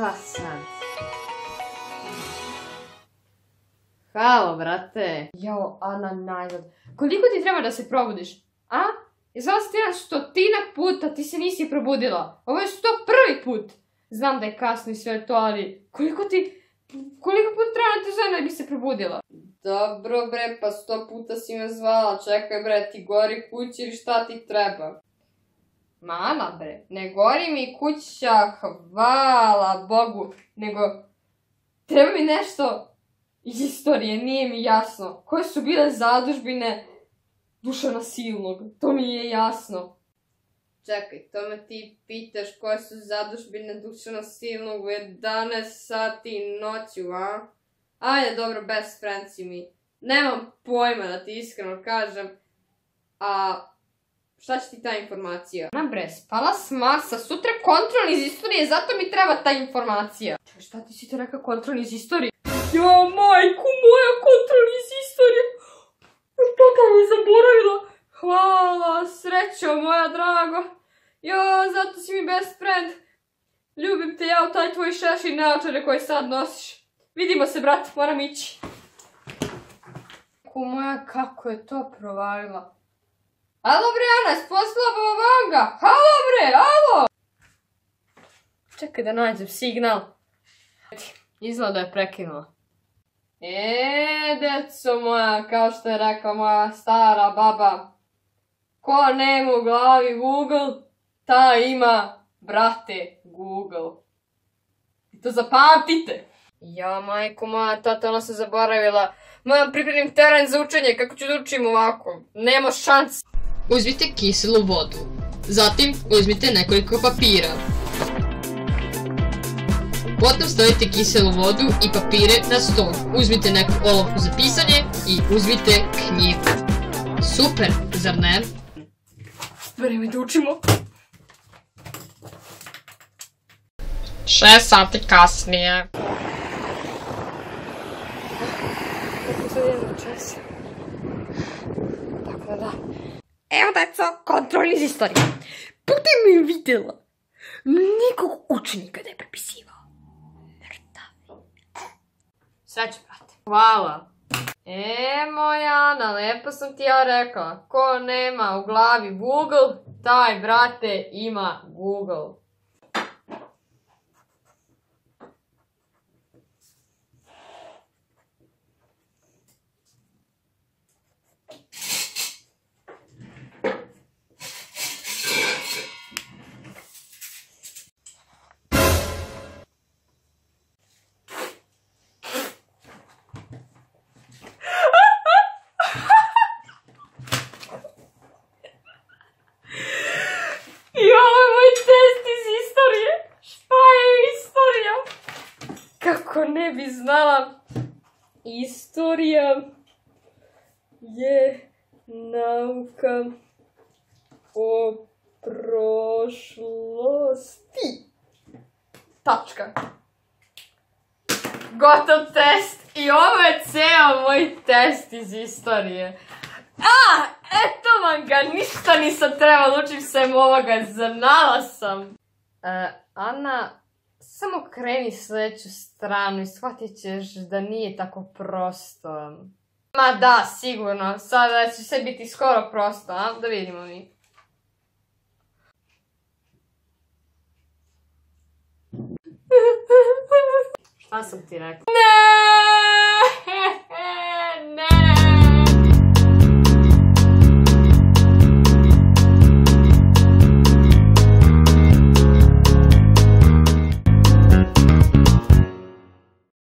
Šta sad? Halo, brate. Jao, Ana, najzad. Koliko ti treba da se probudiš? A? Izvala si ti na 100 puta, ti se nisi probudila. Ovo je 101. put. Znam da je kasno i sve to, ali koliko puta treba da te zovem da bi se probudila? Dobro bre, pa 100 puta si me zvala. Čekaj bre, ti gori kući ili šta ti treba? Mama bre, ne gori mi kuća, hvala Bogu, nego treba mi nešto iz istorije, nije mi jasno. Koje su bile zadužbine Dušana Silnog, to mi je jasno. Čekaj, to me ti pitaš koje su zadužbine Dušana Silnog u 11 sati noću, a? Ajde, dobro, best friend si mi. Nemam pojma da ti iskreno kažem, a šta će ti ta informacija? Ana bre, spala s Marsa, sutra kontrol iz istorije, zato mi treba ta informacija. Čekaj, šta ti si to rekao kontrol iz istorije? Jo, majku moja, kontrol iz istorije! Totalno mi zaboravila. Hvala, srećo moja drago. Jo, zato si mi best friend. Ljubim te ja u taj tvoj šešir naočare koje sad nosiš. Vidimo se, brate, moram ići. Majku moja, kako je to provalila. Alo bre, Ana, spostila Vanga. Halo bre, alo! Čekaj da nađem signal. Izgleda da je prekinula. Deco moja, kao što je rekla moja stara baba, ko nema u glavi Google, ta ima, brate, Google. I to zapamtite. Ja, majko moja, totalno sam zaboravila. Moram pripremim teren za učenje, kako ću da učim ovako. Nema šans. Uzmite kiselu vodu. Zatim uzmite nekoliko papira. Potom stavite kiselu vodu i papire na stol. Uzmite neku olovku za pisanje i uzmite knjigu. Super, zar ne? Vreme da učimo. 6 sati kasnije. Kako sad idem na čas? Tako da. Evo deco, kontrol iz istorije. Putem mi vidjela. Nikog učenika da je prepisivao. Sreće, brate. Hvala. Moja Ana, lepo sam ti ja rekla. Ko nema u glavi Google, taj, brate, ima Google. Kako ne bi znala, istorija je nauka o prošlosti. Tačka. Gotov test i ovo je ceo moj test iz istorije. Eto vam ga, ništa nisam trebala, učim sem ovoga, znala sam. Ana, samo kreni sljedeću stranu i shvatit ćeš da nije tako prosto. Ma da, sigurno. Sada će sve biti skoro prosto, a? Da vidimo mi. Šta sam ti rekla?